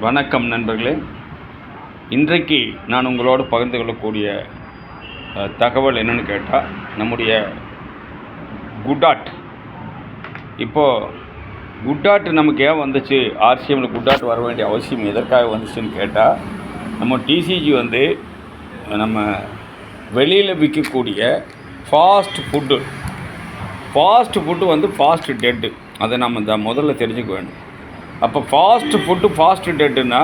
வணக்கம் நண்பர்களே. இன்றைக்கு நான் உங்களோடு பகிர்ந்து கொள்ளக்கூடிய தகவல் என்னென்னு கேட்டால், நம்முடைய குட்டாட். இப்போது குட்டாட் நமக்கு ஏன் வந்துச்சு, ஆர்சிஎம்மில் குட்டாட் வர வேண்டிய அவசியம் எதற்காக வந்துச்சுன்னு கேட்டால், நம்ம டிசிஜி நம்ம வெளியில் விற்கக்கூடிய ஃபாஸ்ட் ஃபுட்டு ஃபாஸ்ட் டெட்டு. அதை நம்ம முதல்ல தெரிஞ்சுக்க வேண்டும். அப்போ ஃபாஸ்ட் டெட்டுன்னா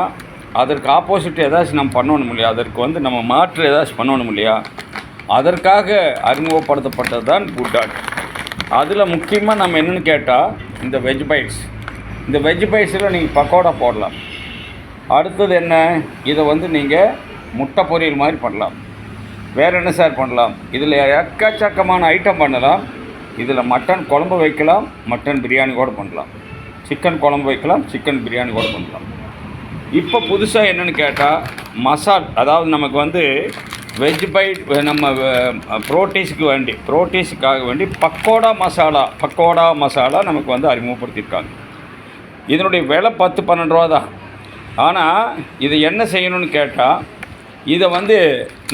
அதற்கு ஆப்போசிட் ஏதாச்சும் நம்ம பண்ணணும் இல்லையா, அதற்கு நம்ம மாற்று ஏதாச்சும் பண்ணணும் இல்லையா, அதற்காக அறிமுகப்படுத்தப்பட்டது தான் குட்டாட். அதில் முக்கியமாக நம்ம என்னென்னு கேட்டால், இந்த வெஜ் பைட்ஸில் நீங்கள் பக்கோடா போடலாம். அடுத்தது என்ன, இதை நீங்கள் முட்டை பொரியல் மாதிரி பண்ணலாம். வேறு என்ன சார் பண்ணலாம், இதில் எக்கச்சக்கமான ஐட்டம் பண்ணலாம். இதில் மட்டன் குழம்பு வைக்கலாம், மட்டன் பிரியாணி கூட பண்ணலாம். சிக்கன் குழம்பு வைக்கலாம், சிக்கன் பிரியாணி கூட பண்ணலாம். இப்போ புதுசாக என்னென்னு கேட்டால், அதாவது நமக்கு வெஜ் பைட் நம்ம ப்ரோட்டீஸுக்காக வேண்டி பக்கோடா மசாலா நமக்கு அறிமுகப்படுத்தியிருக்காங்க. இதனுடைய விலை 10-12 ரூபா தான். ஆனால் இதை என்ன செய்யணும்னு கேட்டால், இதை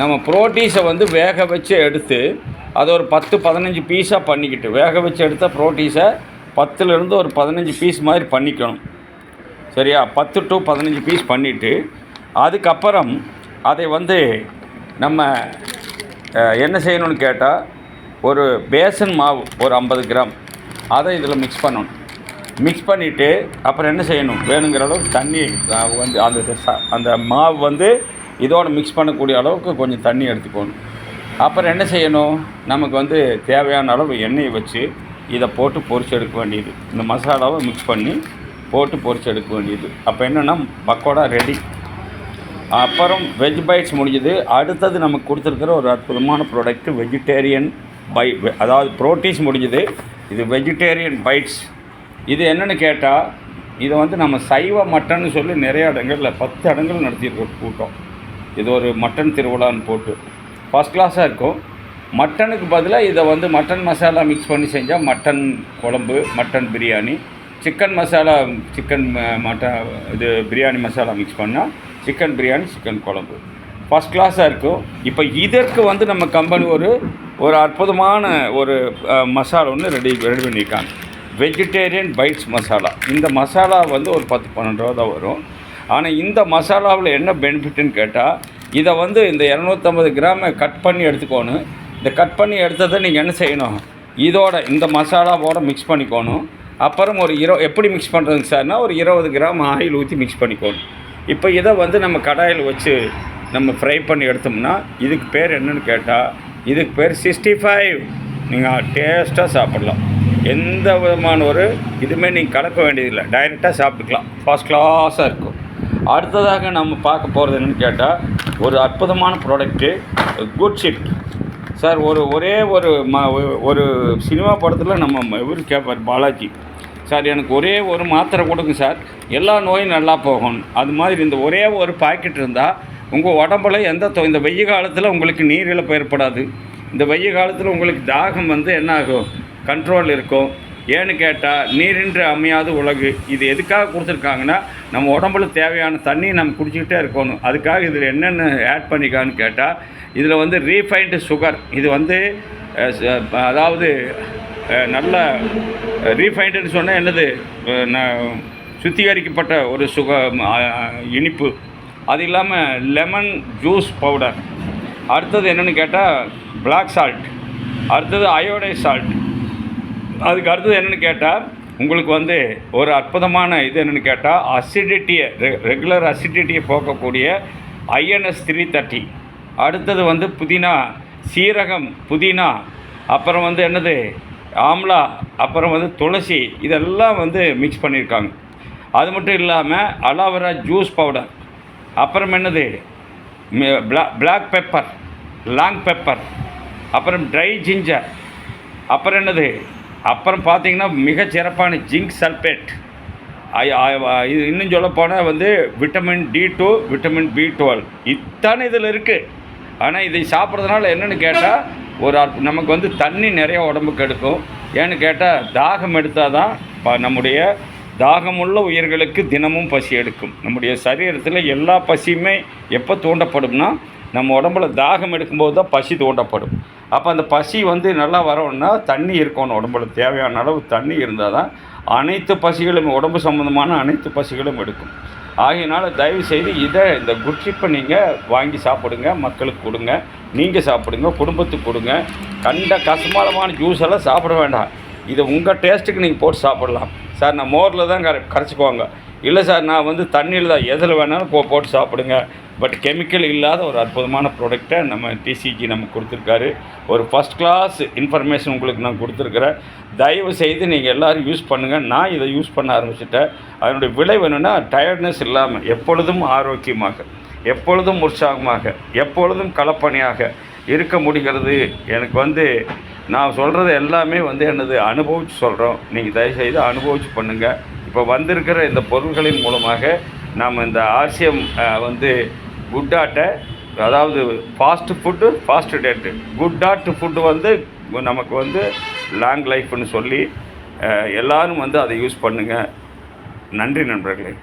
நம்ம ப்ரோட்டீஸை வேக வச்சு எடுத்து அதை ஒரு 10-15 பீஸாக பண்ணிக்கிட்டு, வேக வச்சு எடுத்த ப்ரோட்டீஸை 10லேருந்து ஒரு 15 பீஸ் மாதிரி பண்ணிக்கணும். சரியா, 10 to 15 பீஸ் பண்ணிவிட்டு, அதுக்கப்புறம் அதை நம்ம என்ன செய்யணும்னு கேட்டால், ஒரு பேசன் மாவு ஒரு 50 கிராம் அதை இதில் மிக்ஸ் பண்ணணும். மிக்ஸ் பண்ணிவிட்டு அப்புறம் என்ன செய்யணும், வேணுங்கிற அளவுக்கு தண்ணி அந்த மாவு இதோடு மிக்ஸ் பண்ணக்கூடிய அளவுக்கு கொஞ்சம் தண்ணி எடுத்துக்கணும். அப்புறம் என்ன செய்யணும், நமக்கு தேவையான அளவு எண்ணெயை வச்சு இதை போட்டு பொரிச்சு எடுக்க வேண்டியது. இந்த மசாலாவை மிக்ஸ் பண்ணி போட்டு பொரிச்சு எடுக்க வேண்டியது. அப்போ என்னென்னா பக்கோடா ரெடி. அப்புறம் வெஜ் பைட்ஸ் முடிஞ்சது. அடுத்தது நமக்கு கொடுத்துருக்கிற ஒரு அற்புதமான ப்ராடக்ட் வெஜிடேரியன் அதாவது ப்ரோட்டீஸ் முடிஞ்சது. இது வெஜிடேரியன் பைட்ஸ். இது என்னென்னு கேட்டால், இதை நம்ம சைவ மட்டன்னு சொல்லி நிறைய இடங்களில் 10 இடங்கள் நடத்தியிருக்க கூட்டம். இது ஒரு மட்டன் திருவிழான்னு போட்டு ஃபஸ்ட் கிளாஸாக இருக்கும். மட்டனுக்கு பதிலாக இதை மட்டன் மசாலா மிக்ஸ் பண்ணி செஞ்சால் மட்டன் குழம்பு, மட்டன் பிரியாணி, சிக்கன் மசாலா இது பிரியாணி மசாலா மிக்ஸ் பண்ணால் சிக்கன் பிரியாணி, சிக்கன் குழம்பு ஃபஸ்ட் கிளாஸாக இருக்கும். இப்போ இதற்கு நம்ம கம்பெனி ஒரு அற்புதமான ஒரு மசாலா ஒன்று ரெடி பண்ணியிருக்காங்க, வெஜிடேரியன் பைட்ஸ் மசாலா. இந்த மசாலா ஒரு 10-12 ரூபா தான் வரும். ஆனால் இந்த மசாலாவில் என்ன பெனிஃபிட்டுன்னு கேட்டால், இதை இந்த 250 கிராமை கட் பண்ணி எடுத்துக்கணும். இந்த கட் பண்ணி எடுத்ததை நீங்கள் என்ன செய்யணும், இந்த மசாலாவோட மிக்ஸ் பண்ணிக்கணும். அப்புறம் எப்படி மிக்ஸ் பண்ணுறதுங்க சார்னா, ஒரு 20 கிராம் ஆயில் ஊற்றி மிக்ஸ் பண்ணிக்கணும். இப்போ இதை நம்ம கடாயில் வச்சு நம்ம ஃப்ரை பண்ணி எடுத்தோம்னா, இதுக்கு பேர் என்னென்னு கேட்டால், இதுக்கு பேர் 65. நீங்கள் டேஸ்ட்டாக சாப்பிட்லாம். எந்த விதமான இதுவுமே நீங்கள் கலக்க வேண்டியதில்லை, டைரெக்டாக சாப்பிட்டுக்கலாம். ஃபர்ஸ்ட் கிளாஸாக இருக்கும். அடுத்ததாக நம்ம பார்க்க போகிறது என்னென்னு கேட்டால், ஒரு அற்புதமான ப்ராடக்ட்டு குட் ஷிட் சார். ஒரே ஒரு சினிமா படத்தில் நம்ம இவர் கேட்பார், பாலாஜி சார், எனக்கு ஒரே ஒரு மாத்திரை கொடுங்க சார், எல்லா நோயும் நல்லா போகணும். அது மாதிரி இந்த ஒரே ஒரு பாக்கெட் இருந்தால் உங்கள் உடம்புல இந்த வெய்ய காலத்தில் உங்களுக்கு நீரிழப்பு ஏற்படாது. இந்த வெய்ய காலத்தில் உங்களுக்கு தாகம் என்ன ஆகும், கண்ட்ரோல் இருக்கும். ஏன்னு கேட்டால், நீரின்றி அமையாது உலகு. இது எதுக்காக கொடுத்துருக்காங்கன்னா, நம்ம உடம்புல தேவையான தண்ணியை நம்ம குடிச்சிக்கிட்டே இருக்கணும். அதுக்காக இதில் என்னென்ன ஆட் பண்ணிக்கான்னு கேட்டால், இதில் ரீஃபைன்டு சுகர். இது அதாவது நல்ல ரீஃபைண்டுன்னு சொன்னால் என்னது, சுத்திகரிக்கப்பட்ட ஒரு இனிப்பு. அது இல்லாமல் லெமன் ஜூஸ் பவுடர். அடுத்தது என்னென்னு கேட்டால் பிளாக் சால்ட். அடுத்தது அயோடைஸ் சால்ட். அதுக்கு அடுத்தது என்னென்னு கேட்டால், உங்களுக்கு ஒரு அற்புதமான இது என்னென்னு கேட்டால், அசிடிட்டியை ரெகுலர் அசிடிட்டியை போக்கக்கூடிய INS 330. அடுத்தது புதினா, சீரகம், புதினா, அப்புறம் என்னது ஆம்லா, அப்புறம் துளசி, இதெல்லாம் மிக்ஸ் பண்ணியிருக்காங்க. அது மட்டும் இல்லாமல் அலோவேரா ஜூஸ் பவுடர், அப்புறம் என்னது பிளாக் பெப்பர், லாங் பெப்பர், அப்புறம் ட்ரை ஜிஞ்சர், அப்புறம் என்னது, அப்புறம் பார்த்திங்கன்னா மிகச்சிறப்பான ஜிங்க் சல்பேட். இது இன்னும் சொல்லப்போனால் விட்டமின் D2, விட்டமின் B12 இத்தனை இதில் இருக்குது. ஆனால் இதை சாப்பிட்றதுனால என்னென்னு கேட்டால், நமக்கு தண்ணி நிறைய உடம்புக்கு எடுக்கும். ஏன்னு கேட்டால், தாகம் எடுத்தால் தான் நம்முடைய தாகமுள்ள உயிர்களுக்கு தினமும் பசி எடுக்கும். நம்முடைய சரீரத்தில் எல்லா பசியுமே எப்போ தூண்டப்படும்னா, நம்ம உடம்புல தாகம் எடுக்கும்போது தான் பசி தூண்டப்படும். அப்போ அந்த பசி வந்து நல்லா வரணும்னா தண்ணி இருக்கணும். உடம்புல தேவையான அளவு தண்ணி இருந்தால் தான் அனைத்து பசிகளும், உடம்பு சம்மந்தமான அனைத்து பசிகளும் எடுக்கும். ஆகையினால் தயவுசெய்து இந்த குட்ரிப்பை நீங்கள் வாங்கி சாப்பிடுங்க, மக்களுக்கு கொடுங்க, நீங்கள் சாப்பிடுங்க, குடும்பத்துக்கு கொடுங்க. கண்ட கசமாலமான ஜூஸ் எல்லாம் சாப்பிட வேண்டாம். இதை உங்கள் டேஸ்ட்டுக்கு நீங்கள் போட்டு சாப்பிடலாம். சார் நான் மோரில் தான் கரைச்சிக்குவாங்க. இல்லை சார் நான் வந்து தண்ணியில் தான், எதில் வேணாலும் போட்டு சாப்பிடுங்க. பட் கெமிக்கல் இல்லாத ஒரு அற்புதமான ப்ராடக்டை நம்ம டிசிஜி நமக்கு கொடுத்துருக்காரு. ஒரு ஃபஸ்ட் கிளாஸ் இன்ஃபர்மேஷன் உங்களுக்கு நான் கொடுத்துருக்குறேன். தயவு செய்து நீங்கள் எல்லோரும் யூஸ் பண்ணுங்கள். நான் இதை யூஸ் பண்ண ஆரம்பிச்சிட்டேன். அதனுடைய விளைவு என்னென்னா, டயர்ட்னஸ் இல்லாமல் எப்பொழுதும் ஆரோக்கியமாக, எப்பொழுதும் உற்சாகமாக, எப்பொழுதும் களப்பணியாக இருக்க முடிகிறது. எனக்கு வந்து நான் சொல்கிறது எல்லாமே வந்து என்னது அனுபவித்து சொல்கிறோம். நீங்கள் தயவுசெய்து அனுபவித்து பண்ணுங்கள். இப்போ வந்திருக்கிற இந்த பொருள்களின் மூலமாக நாம் இந்த ஆர்சிஎம் வந்து குட் ஆட்டை, அதாவது fast food fast date, good ஆட் ஃபுட்டு வந்து நமக்கு வந்து லாங் லைஃப்னு சொல்லி எல்லோரும் வந்து அதை யூஸ் பண்ணுங்கள். நன்றி நண்பர்களே.